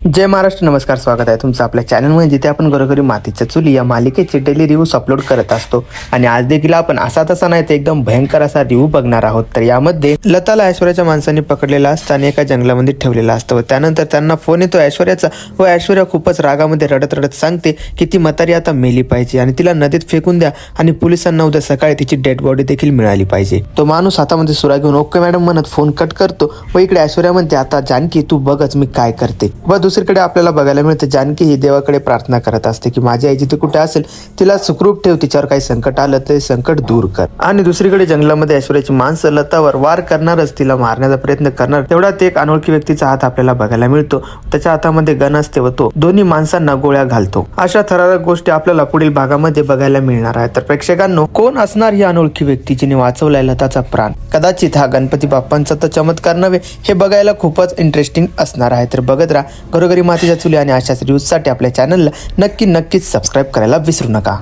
जय महाराष्ट्र, नमस्कार, स्वागत आहे तुमचं आपल्या चॅनलमध्ये, जिथे आपण घरोघरी मातीच्या चुली या मालिकेचे डेली रिव्ह्यूज अपलोड करत असतो। आणि आज देखील आपण असा तसा नाही तर एकदम भयंकर असा रिव्ह्यू बघणार आहोत। तर यामध्ये लताला ऐश्वर्याच्या माणसांनी पकडलेला असतं आणि एका जंगलामध्ये ठेवलेला असतं व त्यानंतर त्यांना फोन येतो ऐश्वर्याचा व ऐश्वर्या खूपच रागामध्ये रडत रडत सांगते की ती म्हातारी आता मेली पाहिजे आणि तिला नदीत फेकून द्या आणि पोलिसांना उद्या सकाळी तिची डेड बॉडी देखील मिळाली पाहिजे। तो माणूस हातामध्ये सुरा घेऊन ओके मॅडम म्हणत फोन कट करतो व इकडे ऐश्वर्या म्हणते आता जानकी तू बघच मी काय करते। व दुसरीकडे आपल्याला बघायला मिळते जानकी ही देवाकडे प्रार्थना करत असते की माझी आई जिथे कुठे असेल तिला सुखरूप ठेव, तिच्यावर काही संकट आलं तर संकट दूर कर। आणि दुसरीकडे जंगलामध्ये ऐश्वर्याची माणसं लतावर वार करणारच, तिला मारण्याचा प्रयत्न करणार तेवढ्यात एक अनोळखी व्यक्तीचा हात आपल्याला बघायला मिळतो। त्याच्या हातामध्ये गन असते व तो दोन्ही माणसांना गोळ्या घालतो। अशा थरारक गोष्टी आपल्याला पुढील भागामध्ये बघायला मिळणार आहे। तर प्रेक्षकांनो, कोण असणार ही अनोळखी व्यक्ती जिने वाचवलाय लताचा प्राण? कदाचित हा गणपती बाप्पांचा तर चमत्कार नव्हे, हे बघायला खूपच इंटरेस्टिंग असणार आहे। तर बघत राहा घरोघरी मातीच्या चुली आणि अशाच न्यूजसाठी आपल्या चॅनलला नक्कीच सबस्क्राईब करायला विसरू नका।